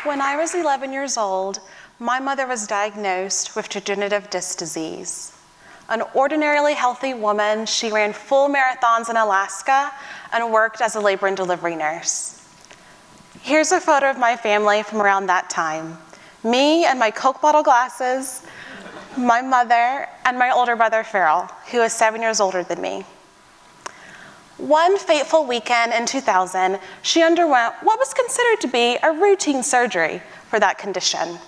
When I was 11 years old, my mother was diagnosed with degenerative disc disease. An ordinarily healthy woman, she ran full marathons in Alaska and worked as a labor and delivery nurse. Here's a photo of my family from around that time. Me and my Coke bottle glasses, my mother, and my older brother, Farrell, who is 7 years older than me. One fateful weekend in 2000, she underwent what was considered to be a routine surgery for that condition.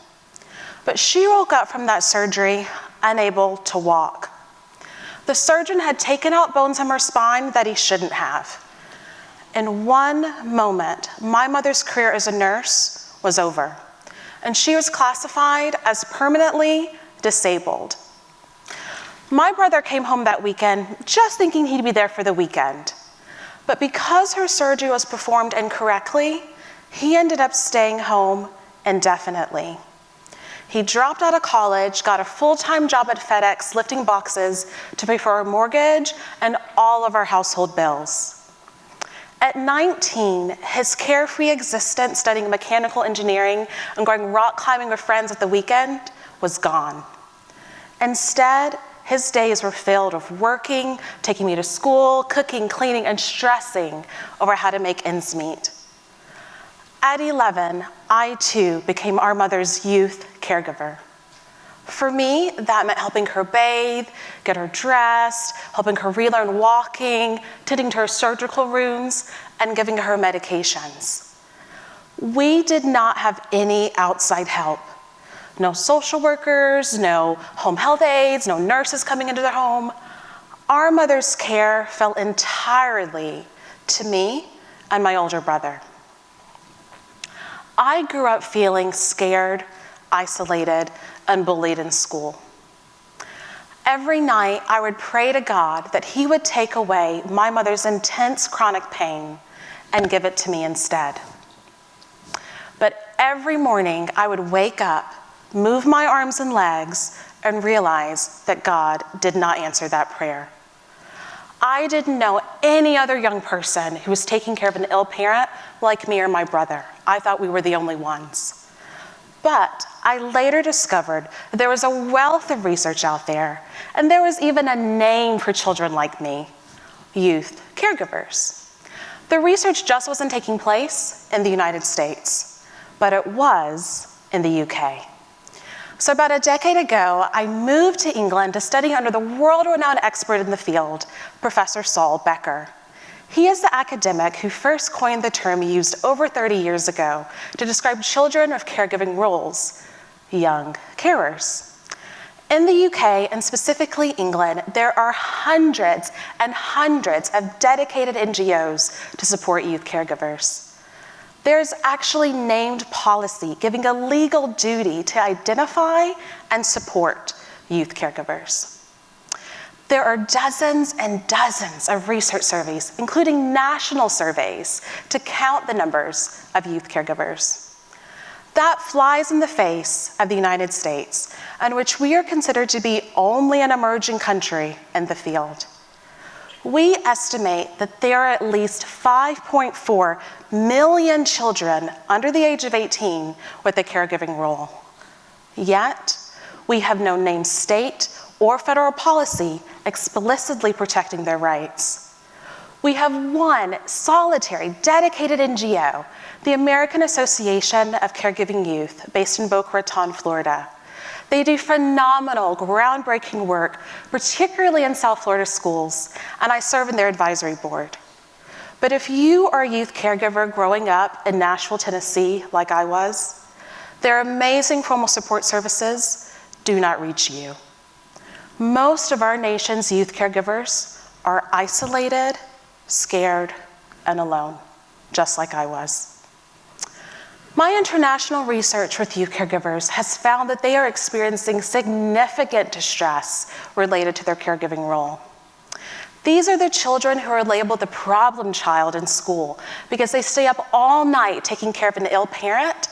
But she woke up from that surgery unable to walk. The surgeon had taken out bones from her spine that he shouldn't have. In one moment, my mother's career as a nurse was over, and she was classified as permanently disabled. My brother came home that weekend just thinking he'd be there for the weekend. But because her surgery was performed incorrectly, he ended up staying home indefinitely. He dropped out of college, got a full-time job at FedEx lifting boxes to pay for our mortgage and all of our household bills. At 19, his carefree existence studying mechanical engineering and going rock climbing with friends at the weekend was gone. Instead, his days were filled with working, taking me to school, cooking, cleaning, and stressing over how to make ends meet. At 11, I too became our mother's youth caregiver. For me, that meant helping her bathe, get her dressed, helping her relearn walking, tending to her surgical wounds, and giving her medications. We did not have any outside help. No social workers, no home health aides, no nurses coming into their home. Our mother's care fell entirely to me and my older brother. I grew up feeling scared, isolated, and bullied in school. Every night, I would pray to God that He would take away my mother's intense chronic pain and give it to me instead. But every morning, I would wake up, move my arms and legs, and realize that God did not answer that prayer. I didn't know any other young person who was taking care of an ill parent like me or my brother. I thought we were the only ones. But I later discovered that there was a wealth of research out there, and there was even a name for children like me: youth caregivers. The research just wasn't taking place in the United States, but it was in the UK. So about a decade ago, I moved to England to study under the world-renowned expert in the field, Professor Saul Becker. He is the academic who first coined the term used over 30 years ago to describe children with caregiving roles: young carers. In the UK, and specifically England, there are hundreds and hundreds of dedicated NGOs to support youth caregivers. There's actually named policy giving a legal duty to identify and support youth caregivers. There are dozens and dozens of research surveys, including national surveys, to count the numbers of youth caregivers. That flies in the face of the United States, in which we are considered to be only an emerging country in the field. We estimate that there are at least 5.4 million children under the age of 18 with a caregiving role. Yet, we have no named state or federal policy explicitly protecting their rights. We have one solitary, dedicated NGO, the American Association of Caregiving Youth, based in Boca Raton, Florida. They do phenomenal, groundbreaking work, particularly in South Florida schools, and I serve in their advisory board. But if you are a youth caregiver growing up in Nashville, Tennessee, like I was, their amazing formal support services do not reach you. Most of our nation's youth caregivers are isolated, scared, and alone, just like I was. My international research with youth caregivers has found that they are experiencing significant distress related to their caregiving role. These are the children who are labeled the problem child in school because they stay up all night taking care of an ill parent,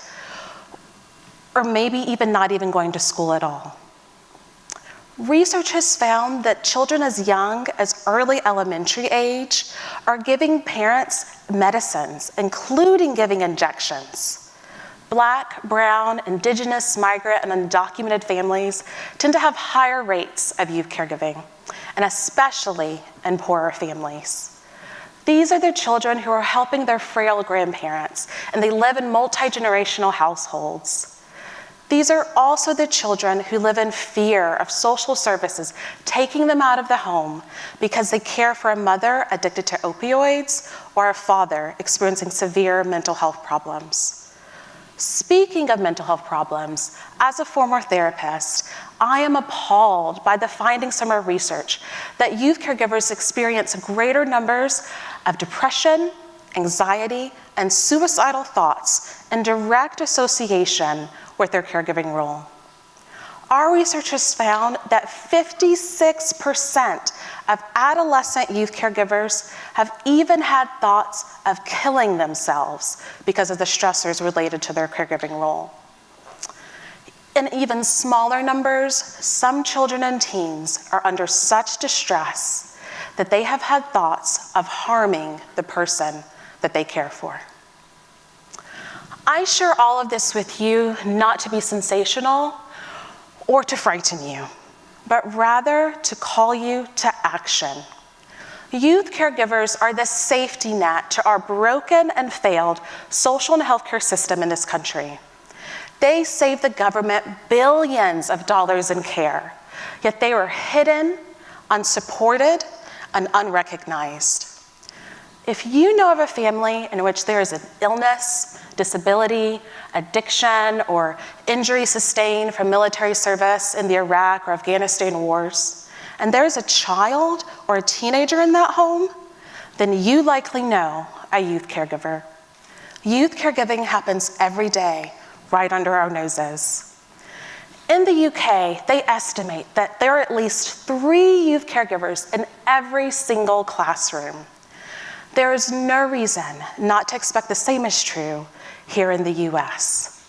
or maybe even not even going to school at all. Research has found that children as young as early elementary age are giving parents medicines, including giving injections. Black, brown, indigenous, migrant, and undocumented families tend to have higher rates of youth caregiving, and especially in poorer families. These are the children who are helping their frail grandparents, and they live in multi-generational households. These are also the children who live in fear of social services taking them out of the home because they care for a mother addicted to opioids or a father experiencing severe mental health problems. Speaking of mental health problems, as a former therapist, I am appalled by the findings from our research that youth caregivers experience greater numbers of depression, anxiety, and suicidal thoughts in direct association with their caregiving role. Our researchers found that 56% of adolescent youth caregivers have even had thoughts of killing themselves because of the stressors related to their caregiving role. In even smaller numbers, some children and teens are under such distress that they have had thoughts of harming the person that they care for. I share all of this with you not to be sensational or to frighten you, but rather to call you to action. Youth caregivers are the safety net to our broken and failed social and healthcare system in this country. They save the government billions of dollars in care, yet they are hidden, unsupported, and unrecognized. If you know of a family in which there is an illness, disability, addiction, or injury sustained from military service in the Iraq or Afghanistan wars, and there's a child or a teenager in that home, then you likely know a youth caregiver. Youth caregiving happens every day, right under our noses. In the UK, they estimate that there are at least 3 youth caregivers in every single classroom. There is no reason not to expect the same is true here in the US.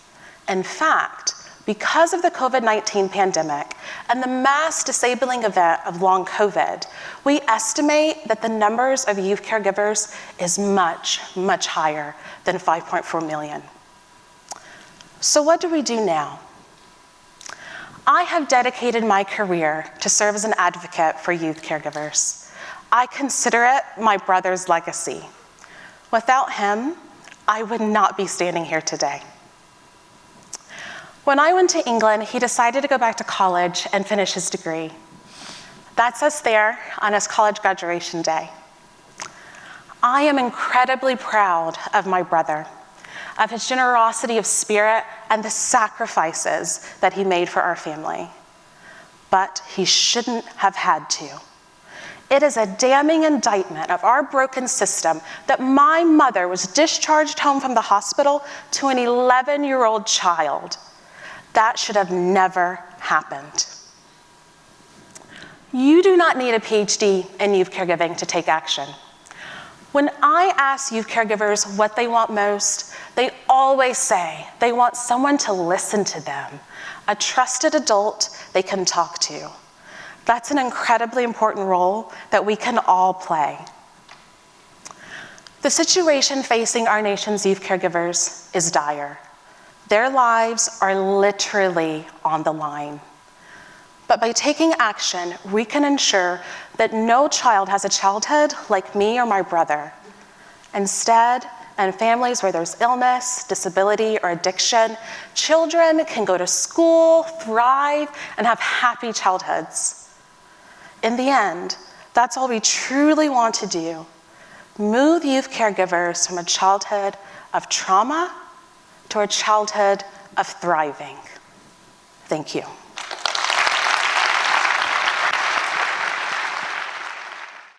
In fact, because of the COVID-19 pandemic and the mass disabling event of long COVID, we estimate that the numbers of youth caregivers is much, much higher than 5.4 million. So what do we do now? I have dedicated my career to serve as an advocate for youth caregivers. I consider it my brother's legacy. Without him, I would not be standing here today. When I went to England, he decided to go back to college and finish his degree. That's us there on his college graduation day. I am incredibly proud of my brother, of his generosity of spirit and the sacrifices that he made for our family. But he shouldn't have had to. It is a damning indictment of our broken system that my mother was discharged home from the hospital to an 11-year-old child. That should have never happened. You do not need a PhD in youth caregiving to take action. When I ask youth caregivers what they want most, they always say they want someone to listen to them, a trusted adult they can talk to. That's an incredibly important role that we can all play. The situation facing our nation's youth caregivers is dire. Their lives are literally on the line. But by taking action, we can ensure that no child has a childhood like me or my brother. Instead, in families where there's illness, disability, or addiction, children can go to school, thrive, and have happy childhoods. In the end, that's all we truly want to do. Move youth caregivers from a childhood of trauma to a childhood of thriving. Thank you.